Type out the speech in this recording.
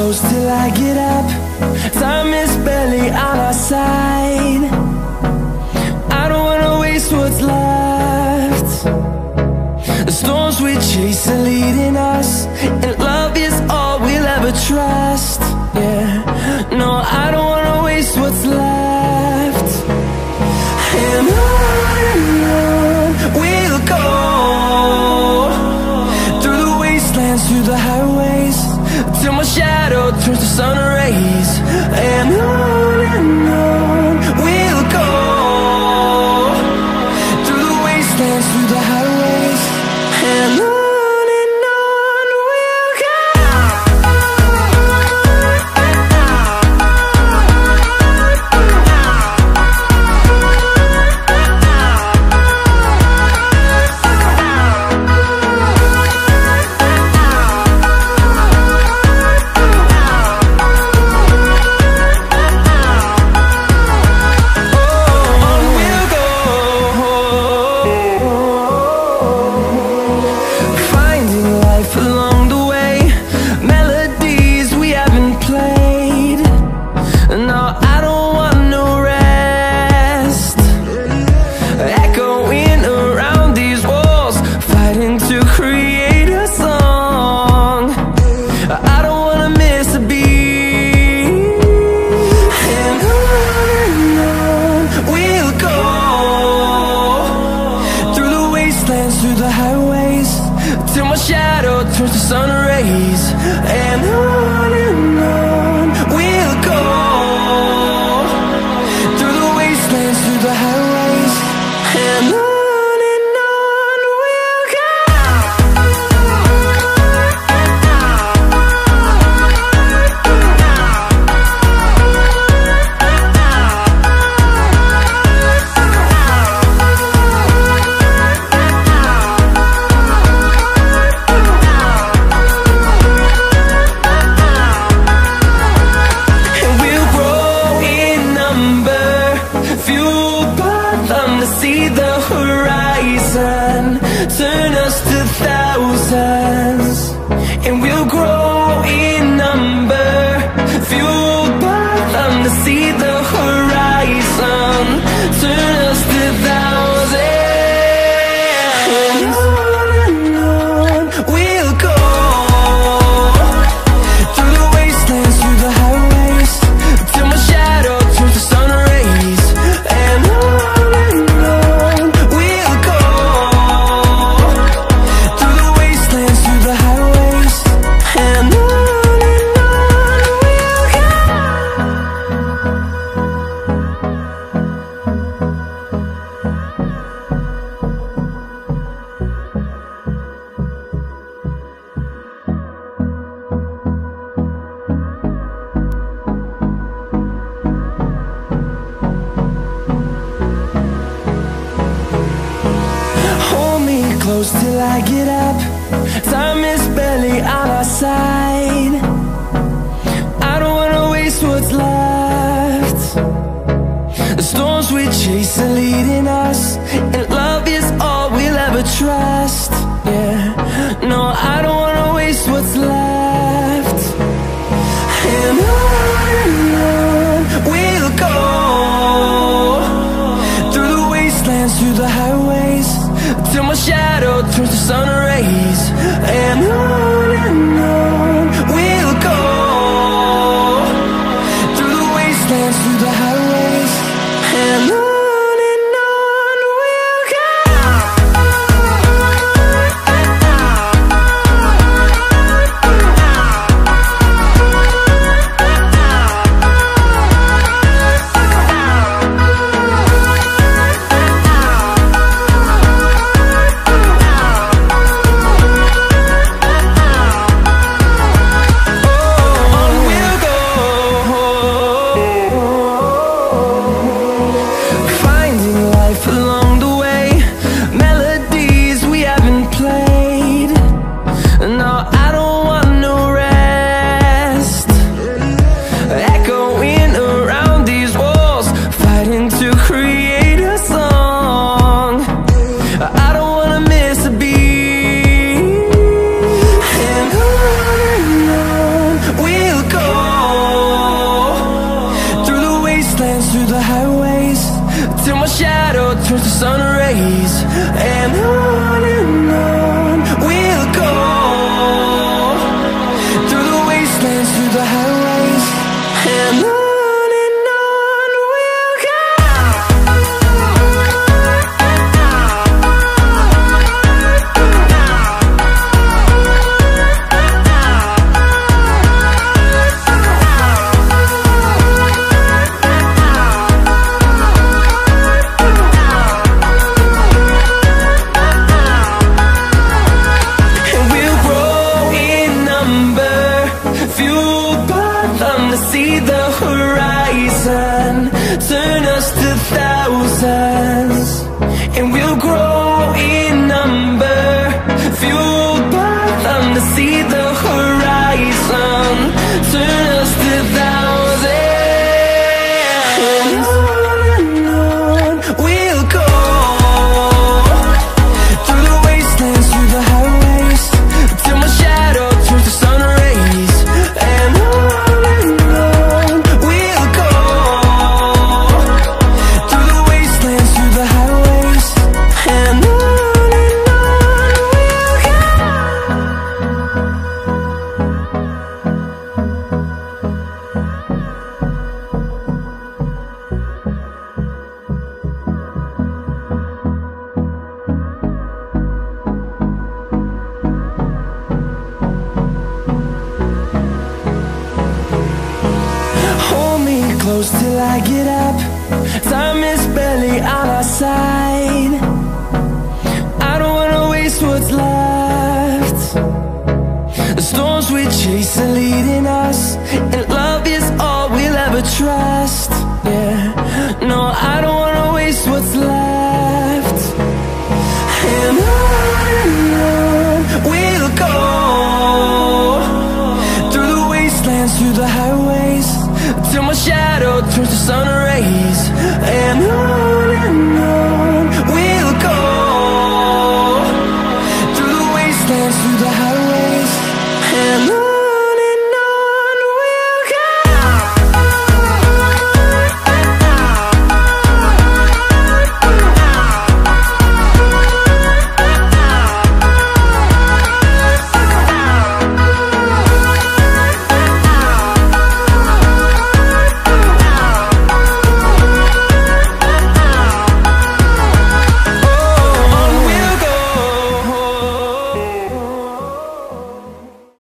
close till I get up. Time is barely on our side. I don't wanna waste what's left. The storms we chase are leading us, and love is all we'll ever trust. Yeah, no, I don't wanna waste what's left. And on we'll go, through the wastelands, through the highways, till my shadow turns to sun rays. And on we'll go, through the wastelands, through the highways, and on we'll go. Through the highways, till my shadow turns to sun rays. And on we'll go, through the wastelands, through the highways, and on we'll go. See the horizon, turn us to thousands, and we'll grow in number, fueled by them. To see the horizon, turn us to thousands, and on we'll go, through the wastelands, through the highways, till my shadow turns to sun rays. And close till I get up. Time is barely on our side. I don't wanna waste what's left. The storms we chase are leading us, and love is all we'll ever trust. Yeah, no, I don't wanna waste what's left. And on we'll go, through the wastelands, through the highways, till my shadow turns to sun rays. And on we'll go, through the wastelands, through the highways, and on. turns to sun rays. And on we'll go, through the wastelands, through the highways. And on we'll go. See the horizon turn us to thousands, and we'll grow in number, fueled by them. To see the horizon turn us to thousands, and on we'll go, through the wastelands, through the highways, till my shadow turns to sun rays. And close till I get up. Time is barely on our side. I don't wanna waste what's left. The storms we chase are leading us, and love is all we'll ever trust. Yeah, no, I don't wanna waste what's left. And on we'll go, through the wastelands, through the highways, till my shadow turns to sun